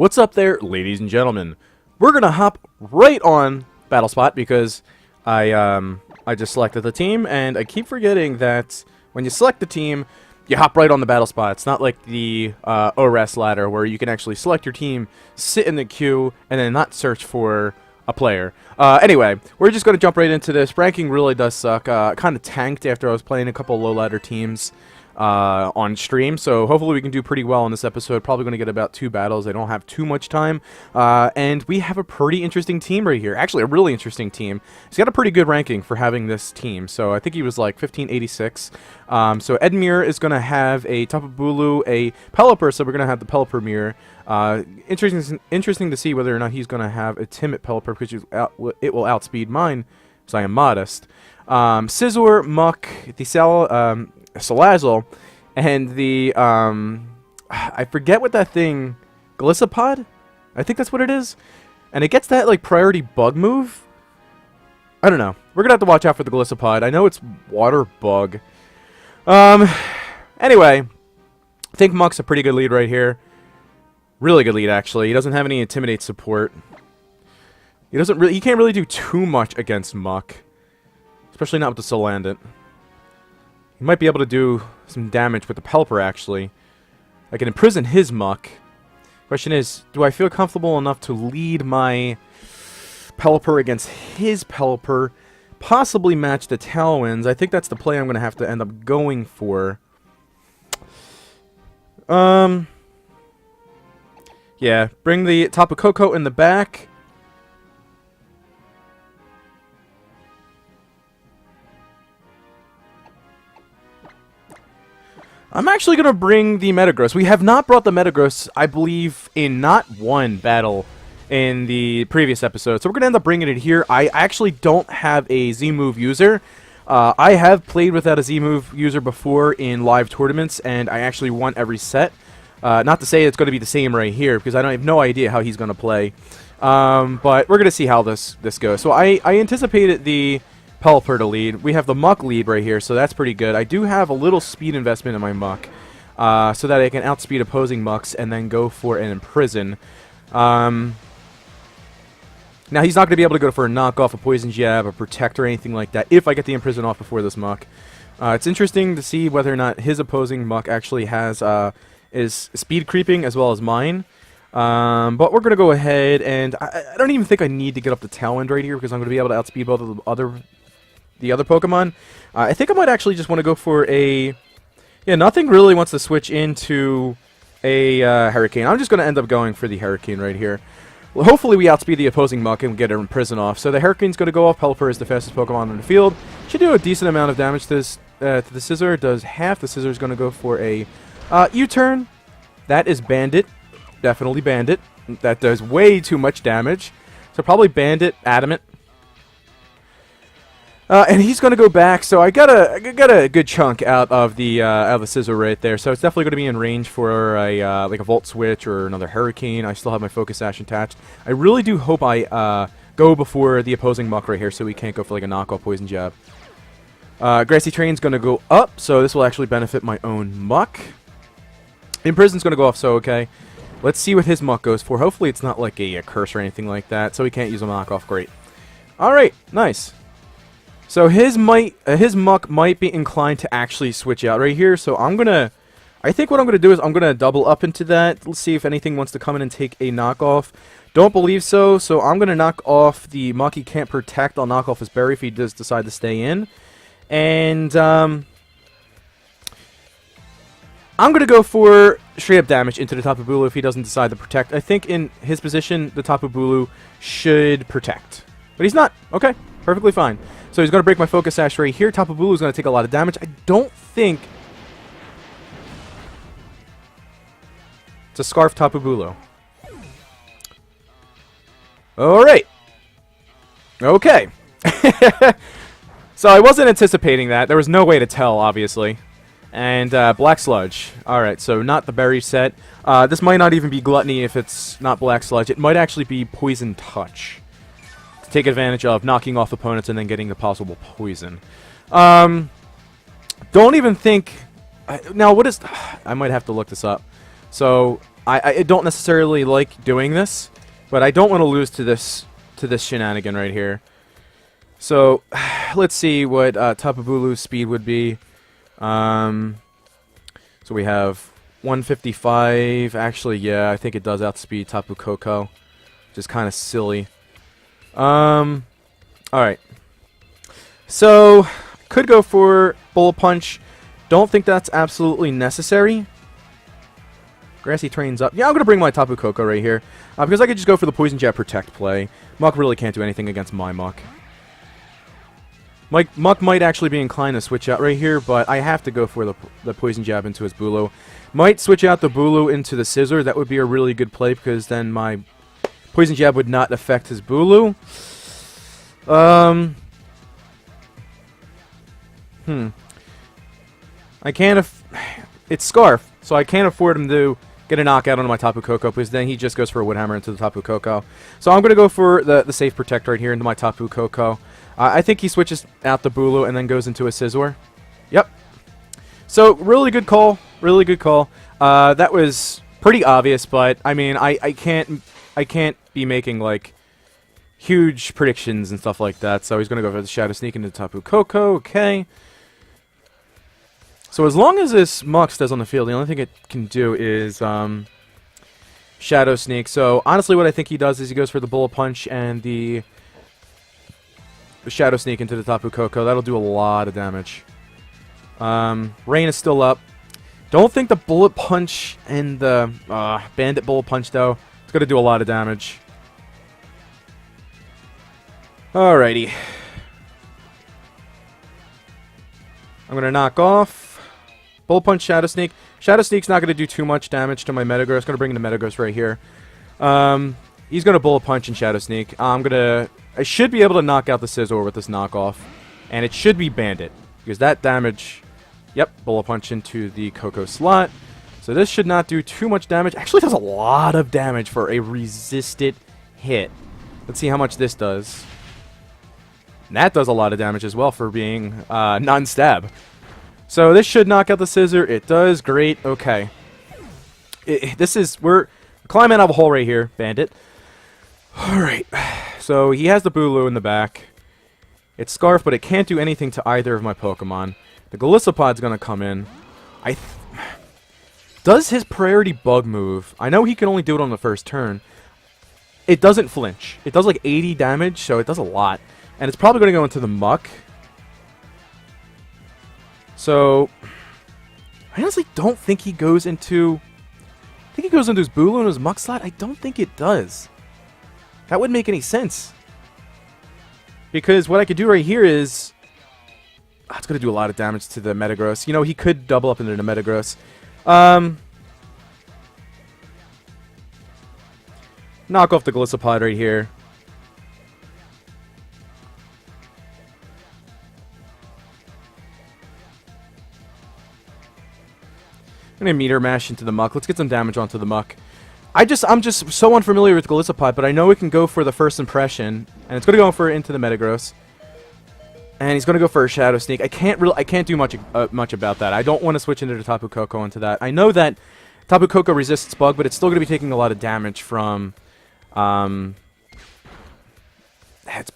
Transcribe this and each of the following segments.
What's up there, ladies and gentlemen? We're gonna hop right on Battle Spot because I just selected the team, and I keep forgetting that when you select the team, you hop right on the Battle Spot. It's not like the ORES ladder where you can actually select your team, sit in the queue, and then not search for a player. Anyway, we're just gonna jump right into this. Ranking really does suck. Kind of tanked after I was playing a couple low ladder teams on stream, so hopefully we can do pretty well in this episode. Probably going to get about 2 battles. I don't have too much time, and we have a pretty interesting team right here. Actually, a really interesting team. He's got a pretty good ranking for having this team, so I think he was like 1586. So Edmure is going to have a Tapu Bulu, a Pelipper, so we're going to have the Pelipper mirror. Interesting to see whether or not he's going to have a Timid Pelipper, because it will outspeed mine, so I am modest. Scizor, Muck, the Salazzle, and the, I forget what that thing, Gliscopod? I think that's what it is. And it gets that, like, priority bug move? I don't know. We're gonna have to watch out for the Gliscopod. I know it's water bug. Anyway, I think Muck's a pretty good lead right here. Really good lead, actually. He doesn't have any Intimidate support. He can't really do too much against Muck. Especially not with the Salandit. He might be able to do some damage with the Pelipper, actually. I can imprison his Muck. Question is, do I feel comfortable enough to lead my Pelipper against his Pelipper? Possibly match the Tailwinds. I think that's the play I'm going to have to end up going for. Yeah, bring the Tapu Koko in the back. I'm actually going to bring the Metagross. We have not brought the Metagross, I believe, in not one battle in the previous episode. So we're going to end up bringing it here. I actually don't have a Z-Move user. I have played without a Z-Move user before in live tournaments, and I actually won every set. Not to say it's going to be the same right here, because I have no idea how he's going to play. But we're going to see how this goes. So I anticipated the Pelipper to lead. We have the Muck lead right here, so that's pretty good. I do have a little speed investment in my Muck, so that I can outspeed opposing Mucks and then go for an Imprison. Now, he's not going to be able to go for a knockoff, a Poison Jab, a Protect, or anything like that if I get the Imprison off before this Muck. It's interesting to see whether or not his opposing Muck actually has is speed creeping as well as mine. But we're going to go ahead, and I don't even think I need to get up the Tailwind right here, because I'm going to be able to outspeed both of the other Pokemon. I think I might actually just want to go for a... Yeah, nothing really wants to switch into a Hurricane. I'm just going to end up going for the Hurricane right here. Well, hopefully we outspeed the opposing Muck and get an Imprison off. So the Hurricane's going to go off. Pelipper is the fastest Pokemon on the field. Should do a decent amount of damage to this to the Scizor. Does half. The Scizor's going to go for a U-turn. That is Bandit. Definitely Bandit. That does way too much damage. So probably Bandit, Adamant. And he's going to go back, so I got a good chunk out of the Scizor right there. So it's definitely going to be in range for a like a Volt Switch or another Hurricane. I still have my Focus Sash attached. I really do hope I go before the opposing Muck right here, so we can't go for like a knockoff Poison Jab. Grassy Train's going to go up, so this will actually benefit my own Muck. Imprison's going to go off, so okay. Let's see what his Muck goes for. Hopefully it's not like a curse or anything like that, so he can't use a knockoff. Great. Alright, nice. So his Muck might be inclined to actually switch out right here, so I think what I'm going to do is I'm going to double up into that. Let's see if anything wants to come in and take a knockoff. Don't believe so, so I'm going to knock off the Muck. He can't Protect. I'll knock off his Berry if he does decide to stay in. And, I'm going to go for straight up damage into the Tapu Bulu if he doesn't decide to Protect. I think in his position, the Tapu Bulu should Protect. But he's not. Okay, perfectly fine. So he's going to break my Focus Sash right here. Tapu Bulu is going to take a lot of damage. I don't think... It's a Scarf Tapu Bulu. Alright. Okay. So I wasn't anticipating that. There was no way to tell, obviously. And Black Sludge. Alright, so not the berry set. This might not even be Gluttony if it's not Black Sludge. It might actually be Poison Touch. To take advantage of knocking off opponents and then getting the possible poison. Don't even think... Now, what is... I might have to look this up. So, I don't necessarily like doing this, but I don't want to lose to this shenanigan right here. So let's see what Tapu Bulu's speed would be. So we have 155. Actually, yeah, I think it does outspeed Tapu Koko, which is kind of silly. All right. So could go for Bullet Punch. Don't think that's absolutely necessary. Grassy Terrain's up. Yeah, I'm going to bring my Tapu Koko right here. Because I could just go for the Poison Jab Protect play. Muck really can't do anything against my Muck. Muck might actually be inclined to switch out right here, but I have to go for the Poison Jab into his Bulu. Might switch out the Bulu into the Scissor. That would be a really good play, because then my Poison Jab would not affect his Bulu. I can't it's Scarf, so I can't afford him to get a knockout on my Tapu Koko, because then he just goes for a Wood Hammer into the Tapu Koko. So I'm going to go for the safe Protect right here into my Tapu Koko. I think he switches out the Bulu and then goes into a Scizor. Yep. So really good call. Really good call. That was pretty obvious, but I mean, I can't be making like huge predictions and stuff like that. So he's going to go for the Shadow Sneak into Tapu Koko. Okay. So as long as this Muck stays on the field, the only thing it can do is Shadow Sneak. So honestly, what I think he does is he goes for the Bullet Punch and the Shadow Sneak into the Tapu Koko. That'll do a lot of damage. Rain is still up. Don't think the Bullet Punch and the Bandit Bullet Punch, though. It's going to do a lot of damage. Alrighty. I'm going to knock off Bullet Punch, Shadow Sneak. Shadow Sneak's not going to do too much damage to my Metagross. Going to bring in the Metagross right here. He's going to Bullet Punch and Shadow Sneak. I should be able to knock out the Scizor with this knockoff. And it should be Bandit, because that damage... Yep, Bullet Punch into the Koko slot. So this should not do too much damage. Actually does a lot of damage for a resisted hit. Let's see how much this does. And that does a lot of damage as well for being non-stab. So this should knock out the Scizor. It does. Great. Okay. We're climbing out of a hole right here, Bandit. Alright. So he has the Bulu in the back. It's Scarf, but it can't do anything to either of my Pokemon. The Golisopod's gonna come in. Does his Priority Bug move? I know he can only do it on the first turn. It doesn't flinch. It does like 80 damage, so it does a lot. And it's probably gonna go into the Muck. So I honestly don't think he goes into... I think he goes into his Bulu and his Muck slot. I don't think it does. That wouldn't make any sense. Because what I could do right here is... it's going to do a lot of damage to the Metagross. You know, he could double up into the Metagross. Knock off the Golisopod right here. I'm going to Meteor Mash into the Muck. Let's get some damage onto the Muck. I'm just so unfamiliar with Golisopod, but I know it can go for the first impression, and it's going to go for into the Metagross. And he's going to go for a Shadow Sneak. I can't do much about that. I don't want to switch into the Tapu Koko into that. I know that Tapu Koko resists Bug, but it's still going to be taking a lot of damage from... That's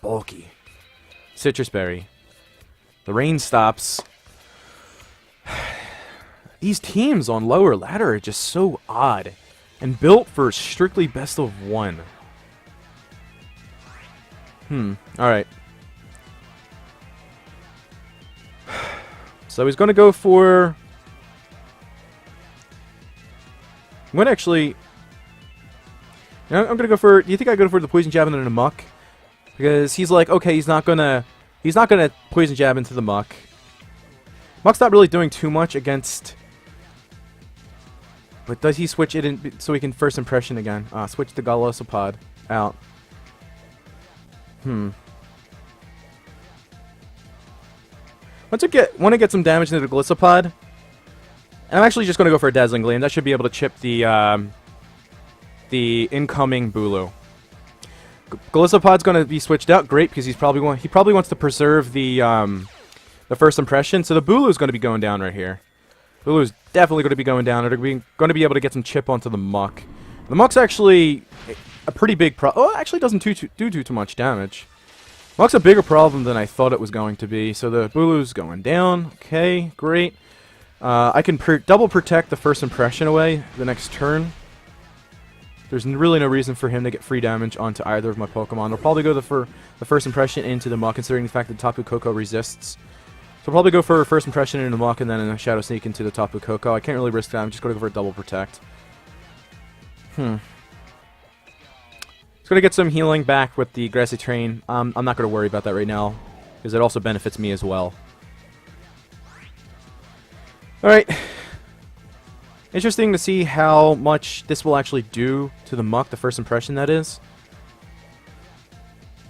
bulky. Citrus Berry. The rain stops. These teams on lower ladder are just so odd. And built for strictly best of one. Alright. So he's going to go for... I'm going to actually... You know, I'm going to go for... Do you think I go for the Poison Jab into the Muck? Because he's like, okay, he's not going to Poison Jab into the Muck. Muck's not really doing too much against... But does he switch it in so he can first impression again? Switch the Golisopod out. Want to get some damage into the Golisopod. And I'm actually just going to go for a Dazzling Gleam. That should be able to chip the incoming Bulu. Golisopod's going to be switched out. Great, because he probably wants to preserve the first impression. So the Bulu is going to be going down right here. Bulu's definitely going to be going down. They're going to be able to get some chip onto the Muck. The Muck's actually a pretty big problem. Oh, it actually doesn't do too much damage. Muck's a bigger problem than I thought it was going to be. So the Bulu's going down. Okay, great. I can double protect the first impression away the next turn. There's really no reason for him to get free damage onto either of my Pokemon. They'll probably go for the first impression into the Muck, considering the fact that Tapu Koko resists. So I'll probably go for a first impression into the Muck and then a Shadow Sneak into the Tapu Koko. I can't really risk that. I'm just going to go for a double protect. Just going to get some healing back with the Grassy Terrain. I'm not going to worry about that right now, because it also benefits me as well. Alright. Interesting to see how much this will actually do to the Muck, the first impression that is.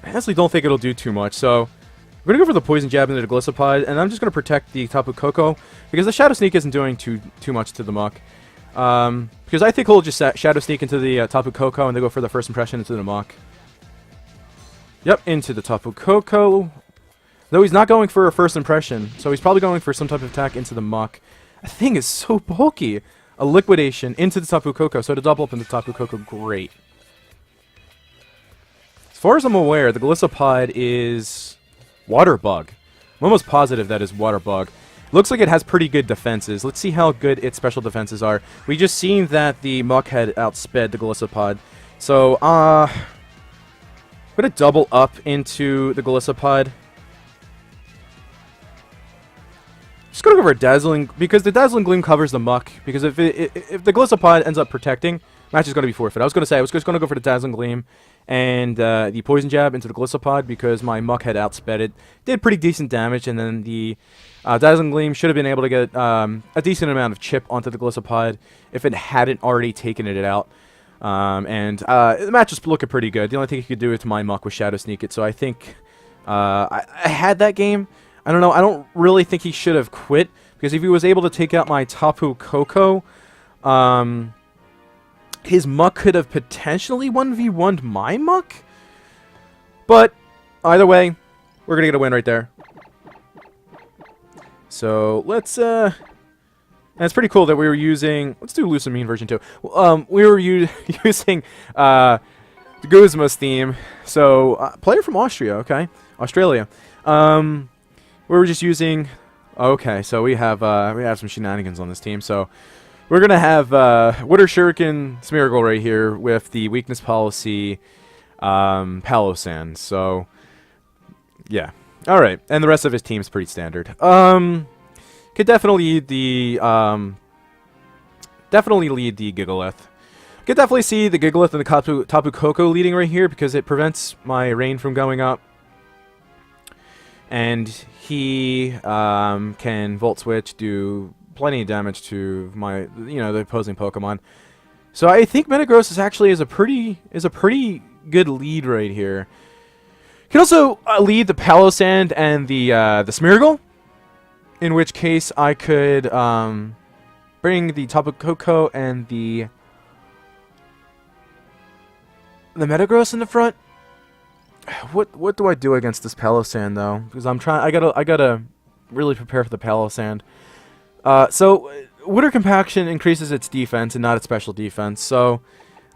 I honestly don't think it'll do too much, so I'm going to go for the Poison Jab into the Gliscopod, and I'm just going to protect the Tapu Koko, because the Shadow Sneak isn't doing too much to the Muck. Because I think he'll just Shadow Sneak into the Tapu Koko, and they go for the first impression into the Muck. Yep, into the Tapu Koko. Though he's not going for a first impression, so he's probably going for some type of attack into the Muck. That thing is so bulky. A Liquidation into the Tapu Koko, so to double up into Tapu Koko, great. As far as I'm aware, the Gliscopod is Water Bug. I'm almost positive that is Water Bug. Looks like it has pretty good defenses. Let's see how good its special defenses are. We just seen that the Muck had outsped the Gliscopod. So, I'm going to double up into the Gliscopod. Just gonna go for a Dazzling, because the Dazzling Gleam covers the Muck. Because if the Gliscopod ends up protecting, match is gonna be forfeit. I was just gonna go for the Dazzling Gleam and the Poison Jab into the Gliscopod because my Muck had outsped it. Did pretty decent damage, and then the Dazzling Gleam should have been able to get a decent amount of chip onto the Gliscopod if it hadn't already taken it out. The match was looking pretty good. The only thing he could do with my Muck was Shadow Sneak it. So I think I had that game. I don't know. I don't really think he should have quit, because if he was able to take out my Tapu Koko, his Muck could have potentially 1v1'd my Muck. But either way, we're gonna get a win right there. So let's and it's pretty cool that we were using. Let's do Lucamine version 2. We were using the Guzma's theme. So player from Austria, okay, Australia. We were just using. Okay, so we have some shenanigans on this team. So we're gonna have Water Shuriken Smeargle right here with the weakness policy Palossand. So yeah, all right, and the rest of his team's pretty standard. Could definitely lead the Gigalith. Could definitely see the Gigalith and the Tapu Koko leading right here because it prevents my rain from going up. And he can Volt Switch, do plenty of damage to my, the opposing Pokemon. So I think Metagross is actually a pretty good lead right here. Can also lead the Palossand and the Smeargle, in which case I could bring the Tapu Koko and the Metagross in the front. What do I do against this Palossand though? Because I gotta really prepare for the Palossand. So Water Compaction increases its defense and not its special defense. So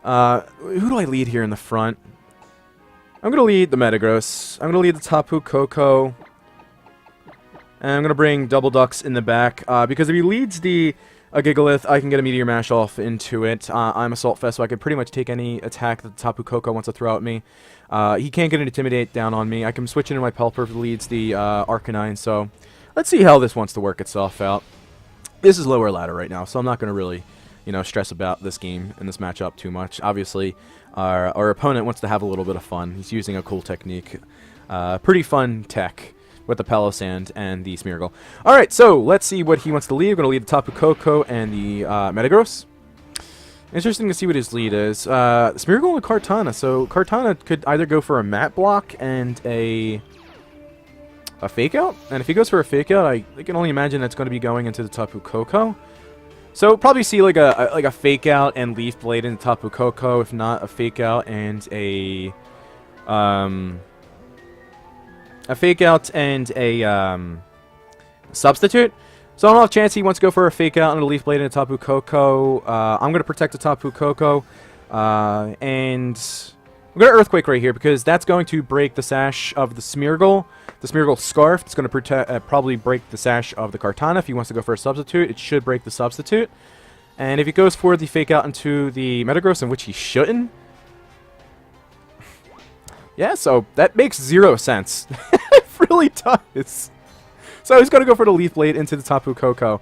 who do I lead here in the front? I'm gonna lead the Metagross. I'm gonna lead the Tapu Koko. And I'm gonna bring Double Ducks in the back because if he leads the Gigalith, I can get a Meteor Mash off into it. I'm Assault Fest, so I can pretty much take any attack that the Tapu Koko wants to throw at me. He can't get an Intimidate down on me. I can switch into my Pelipper if it leads the Arcanine, so let's see how this wants to work itself out. This is lower ladder right now, so I'm not going to really, stress about this game and this matchup too much. Obviously, our opponent wants to have a little bit of fun. He's using a cool technique. Pretty fun tech with the Palossand and the Smeargle. Alright, so let's see what he wants to lead. We're going to lead the Tapu Koko and the Metagross. Interesting to see what his lead is. Smeargle and Kartana. So Kartana could either go for a Mat Block and a Fake Out. And if he goes for a Fake Out, I can only imagine that's going to be going into the Tapu Koko. So probably see like a Fake Out and Leaf Blade into Tapu Koko. If not, a Fake Out and a Fake Out and a Substitute. So on off chance he wants to go for a fake out and a leaf blade and a Tapu Koko, I'm going to protect the Tapu Koko. And I'm going to Earthquake right here because that's going to break the sash of the Smeargle. The Smeargle Scarf. It's going to probably break the sash of the Kartana. If he wants to go for a substitute, it should break the substitute. And if he goes for the fake out into the Metagross, in which he shouldn't. Yeah, so that makes 0 sense. It really does. So he's going to go for the Leaf Blade into the Tapu Koko.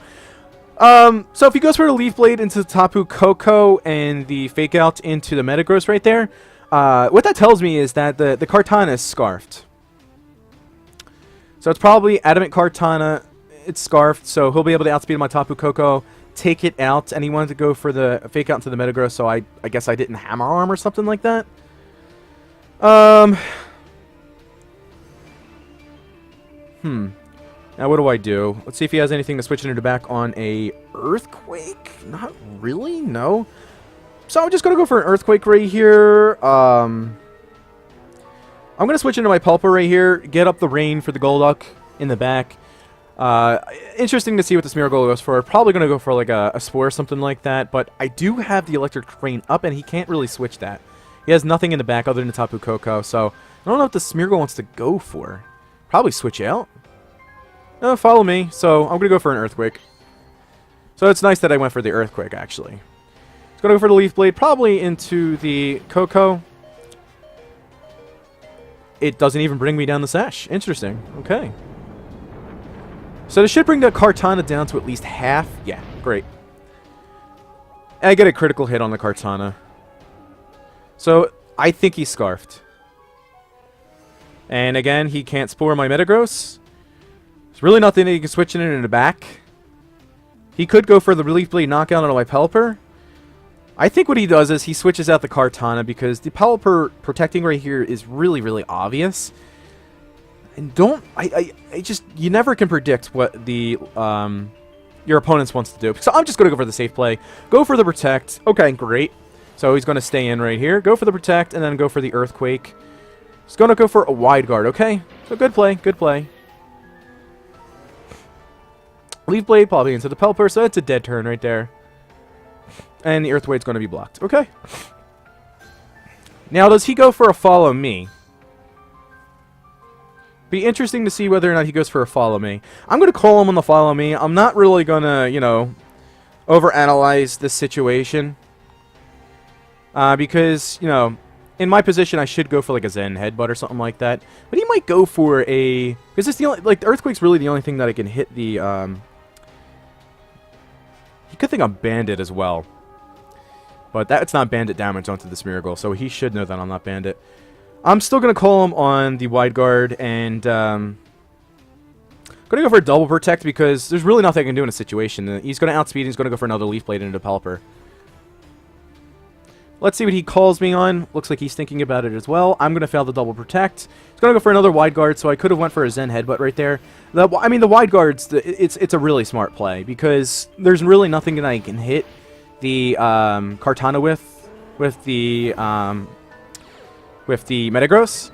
So if he goes for the Leaf Blade into the Tapu Koko and the fake out into the Metagross right there, what that tells me is that the Kartana is scarfed. So it's probably Adamant Kartana. It's scarfed, so he'll be able to outspeed my Tapu Koko, take it out, and he wanted to go for the fake out into the Metagross, so I guess I didn't Hammer Arm or something like that. Now what do I do? Let's see if he has anything to switch into back on a Earthquake. Not really, no. So I'm just gonna go for an Earthquake right here. I'm gonna switch into my Pulper right here, get up the Rain for the Golduck in the back. Interesting to see what the Smeargle goes for. Probably gonna go for like a Spore or something like that, but I do have the Electric Rain up and he can't really switch that. He has nothing in the back other than the Tapu Koko, so I don't know what the Smeargle wants to go for. Probably switch out. Follow me, so I'm going to go for an Earthquake. So it's nice that I went for the Earthquake, actually. It's going to go for the Leaf Blade, probably into the Koko. It doesn't even bring me down the sash. Interesting. Okay. So this should bring the Kartana down to at least half. Yeah, great. And I get a critical hit on the Kartana. So I think he's scarfed. And again, he can't Spore my Metagross. There's really nothing that he can switch in the back. He could go for the Leaf Blade knockout on my Pelipper. I think what he does is he switches out the Kartana because the Pelipper protecting right here is really, really obvious. And you never can predict what the, your opponent wants to do. So I'm just going to go for the safe play. Go for the Protect. Okay, great. So he's going to stay in right here. Go for the Protect and then go for the Earthquake. He's going to go for a Wide Guard, okay? So good play, good play. Leaf Blade probably into the Pelipper, so it's a dead turn right there. And the Earthquake's going to be blocked. Okay. Now, does he go for a Follow Me? Be interesting to see whether or not he goes for a Follow Me. I'm going to call him on the Follow Me. I'm not really going to, you know, overanalyze this situation. Because, you know, in my position, I should go for like a Zen Headbutt or something like that. But he might go for a... Because it's the only... Like, the Earthquake's really the only thing that I can hit the... He could think I'm Bandit as well. But that's not Bandit damage onto the Smeargle, so he should know that I'm not Bandit. I'm still going to call him on the Wide Guard, and... going to go for a Double Protect because there's really nothing I can do in a situation. He's going to outspeed, and he's going to go for another Leaf Blade into Pelipper. Let's see what he calls me on. Looks like he's thinking about it as well. I'm going to fail the Double Protect. He's going to go for another Wide Guard, so I could have went for a Zen Headbutt right there. I mean, the Wide Guard's... It's a really smart play, because there's really nothing that I can hit the Kartana with the Metagross.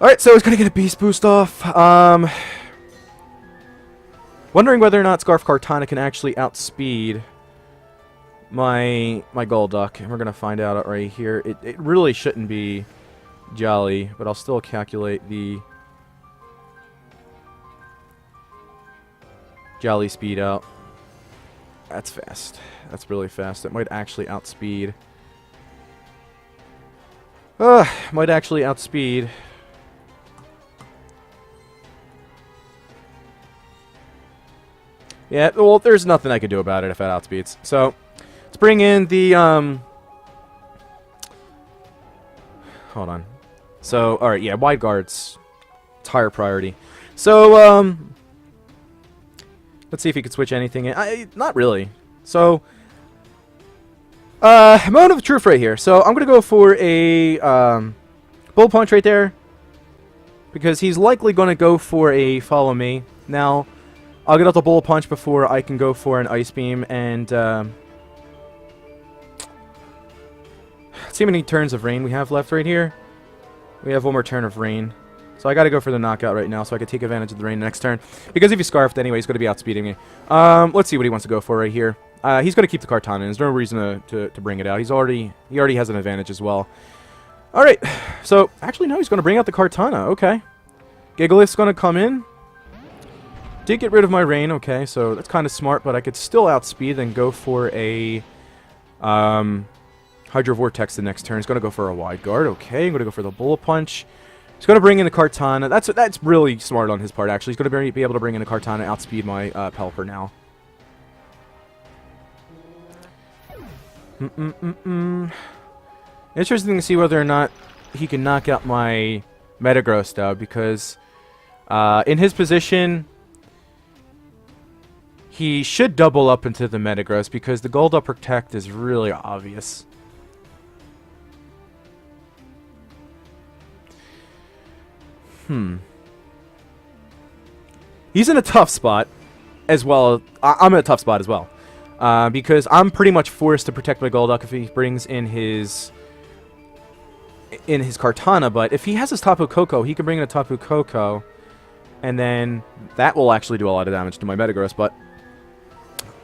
Alright, so he's going to get a Beast Boost off. Wondering whether or not Scarf Kartana can actually outspeed... my Golduck, and we're gonna find out right here. It really shouldn't be Jolly, but I'll still calculate the Jolly speed out. That's fast. That's really fast. It might actually outspeed. Might actually outspeed. Yeah, well, there's nothing I can do about it if it outspeeds. So, let's bring in the, hold on. So, alright, yeah, Wide Guard's higher priority. So, let's see if he could switch anything in. Not really. So, Moment of Truth right here. So, I'm going to go for a, Bull Punch right there. Because he's likely going to go for a Follow Me. Now, I'll get out the Bull Punch before I can go for an Ice Beam, and, let's see how many turns of Rain we have left right here. We have one more turn of Rain. So I got to go for the knockout right now so I can take advantage of the rain next turn. Because if he Scarfed anyway, he's going to be outspeeding me. Let's see what he wants to go for right here. He's going to keep the Kartana. There's no reason to bring it out. He already has an advantage as well. Alright, so actually no, he's going to bring out the Kartana. Okay. Gigalith's going to come in. Did get rid of my rain. Okay, so that's kind of smart, but I could still outspeed and go for a Hydro Vortex the next turn. He's going to go for a Wide Guard. Okay, I'm going to go for the Bullet Punch. He's going to bring in the Kartana. That's really smart on his part, actually. He's going to be able to bring in the Kartana, outspeed my Pelipper now. Interesting to see whether or not he can knock out my Metagross, though, because in his position, he should double up into the Metagross because the Gold Up Protect is really obvious. He's in a tough spot as well. I'm in a tough spot as well. Because I'm pretty much forced to protect my Golduck if he brings in his Kartana, but if he has his Tapu Koko, he can bring in a Tapu Koko, and then that will actually do a lot of damage to my Metagross, but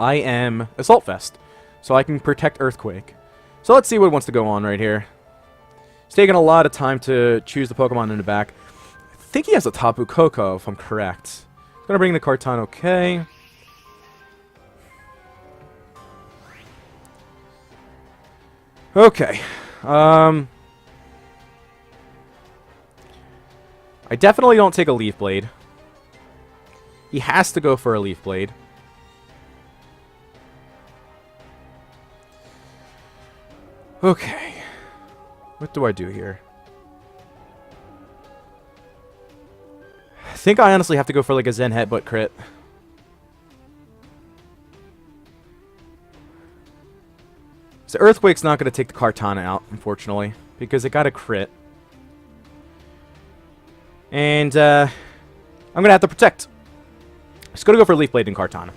I am Assault Vest, so I can protect Earthquake. So let's see what wants to go on right here. It's taking a lot of time to choose the Pokemon in the back. I think he has a Tapu Koko, if I'm correct. He's going to bring the Kartana, okay. Okay. I definitely don't take a Leaf Blade. He has to go for a Leaf Blade. Okay. What do I do here? I think I honestly have to go for like a Zen Headbutt crit. So Earthquake's not going to take the Kartana out, unfortunately, because it got a crit. And I'm going to have to protect. Just going to go for Leaf Blade and Kartana.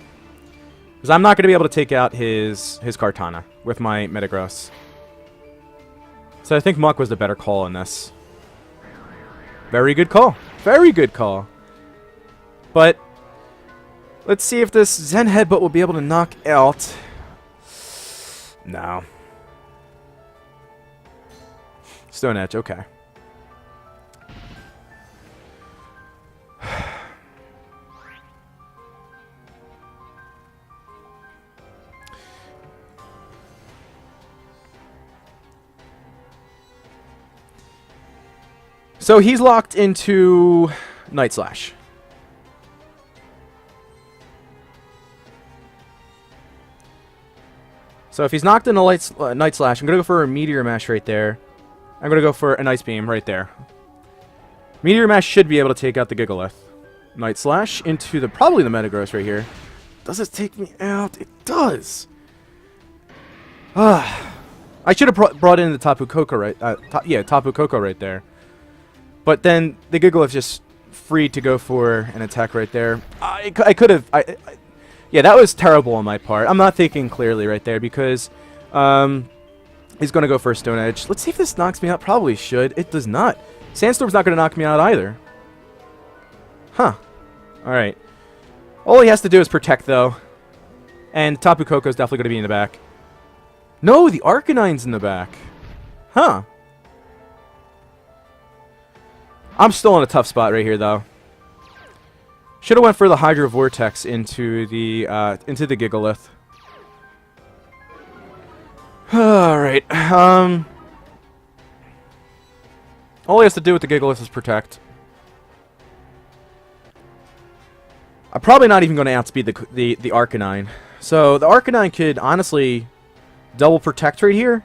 Because I'm not going to be able to take out his Kartana with my Metagross. So I think Muck was the better call in this. Very good call. Very good call. But let's see if this Zen Headbutt will be able to knock out... No. Stone Edge, okay. So he's locked into Night Slash. So if he's knocked into Night Slash, I'm going to go for a Meteor Mash right there. I'm going to go for an Ice Beam right there. Meteor Mash should be able to take out the Gigalith. Night Slash into probably the Metagross right here. Does it take me out? It does. I should have brought in the Tapu Koko right. Tapu Koko right there. But then the Gigalith just free to go for an attack right there. I could have. Yeah, that was terrible on my part. I'm not thinking clearly right there because he's going to go for a Stone Edge. Let's see if this knocks me out. Probably should. It does not. Sandstorm's not going to knock me out either. Huh. Alright. All he has to do is protect, though. And Tapu Koko is definitely going to be in the back. No, the Arcanine's in the back. Huh. I'm still in a tough spot right here, though. Should have went for the Hydro Vortex into the Gigalith. All right. All he has to do with the Gigalith is protect. I'm probably not even going to outspeed the Arcanine. So the Arcanine could honestly double protect right here.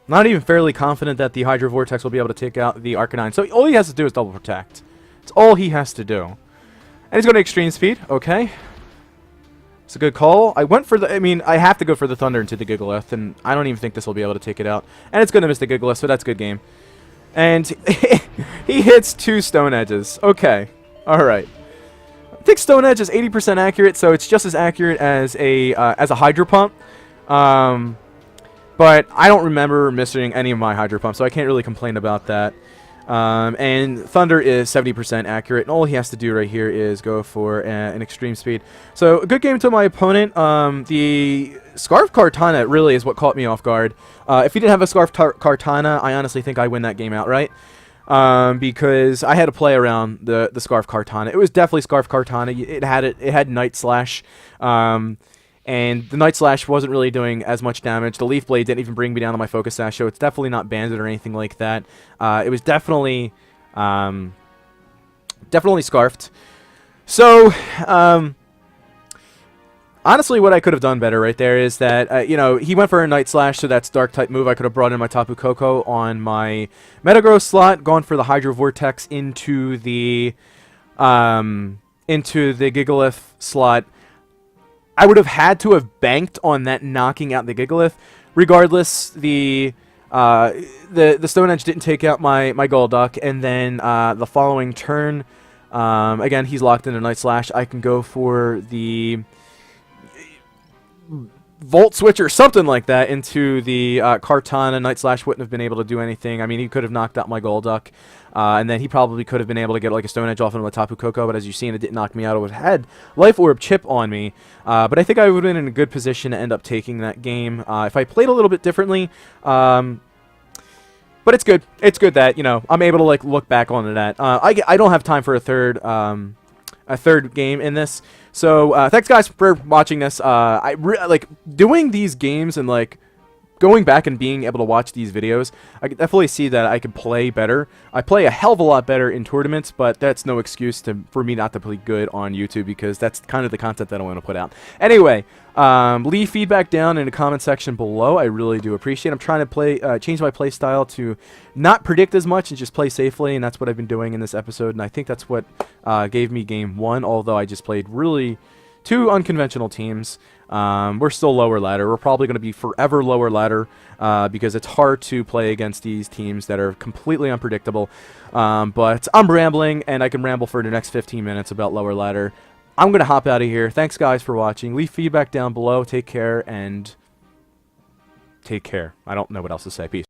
Not even fairly confident that the Hydro Vortex will be able to take out the Arcanine. So all he has to do is double protect. That's all he has to do. And he's going to Extreme Speed. Okay. It's a good call. I went for the... I mean, I have to go for the Thunder into the Gigalith, and I don't even think this will be able to take it out. And it's going to miss the Gigalith, so that's a good game. And he hits 2 Stone Edges. Okay. Alright. I think Stone Edge is 80% accurate, so it's just as accurate as a Hydro Pump. But I don't remember missing any of my Hydro Pumps, so I can't really complain about that. And Thunder is 70% accurate, and all he has to do right here is go for an extreme speed. So a good game to my opponent. The Scarf Kartana really is what caught me off guard. If he didn't have a Scarf Kartana, I honestly think I win that game outright. Because I had to play around the Scarf Kartana. It was definitely Scarf Kartana. It had Night Slash. And the Night Slash wasn't really doing as much damage. The Leaf Blade didn't even bring me down on my Focus Sash, so it's definitely not banded or anything like that. It was definitely Scarfed. So, honestly, what I could have done better right there is that, you know, he went for a Night Slash, so that's Dark-type move. I could have brought in my Tapu Koko on my Metagross slot, gone for the Hydro Vortex into the Gigalith slot. I would have had to have banked on that knocking out the Gigalith. Regardless, the Stone Edge didn't take out my Golduck, and then the following turn, again, he's locked into Night Slash. I can go for the Volt Switch or something like that into the Kartana. Night Slash wouldn't have been able to do anything. I mean, he could have knocked out my Golduck, and then he probably could have been able to get like a Stone Edge off into a Tapu Koko, but as you've seen, it didn't knock me out. It would have had Life Orb Chip on me, but I think I would have been in a good position to end up taking that game if I played a little bit differently. But it's good. It's good that, you know, I'm able to like look back on that. I don't have time for a third game in this. So thanks guys for watching this. I like doing these games and like going back and being able to watch these videos. I can definitely see that I could play better. I play a hell of a lot better in tournaments, but that's no excuse for me not to play good on YouTube, because that's kind of the content that I want to put out. Anyway, leave feedback down in the comment section below. I really do appreciate it. I'm trying to change my play style to not predict as much and just play safely, and that's what I've been doing in this episode, and I think that's what gave me game 1, although I just played really 2 unconventional teams. We're still lower ladder. We're probably going to be forever lower ladder because it's hard to play against these teams that are completely unpredictable. But I'm rambling, and I can ramble for the next 15 minutes about lower ladder. I'm going to hop out of here. Thanks, guys, for watching. Leave feedback down below. Take care, and take care. I don't know what else to say. Peace.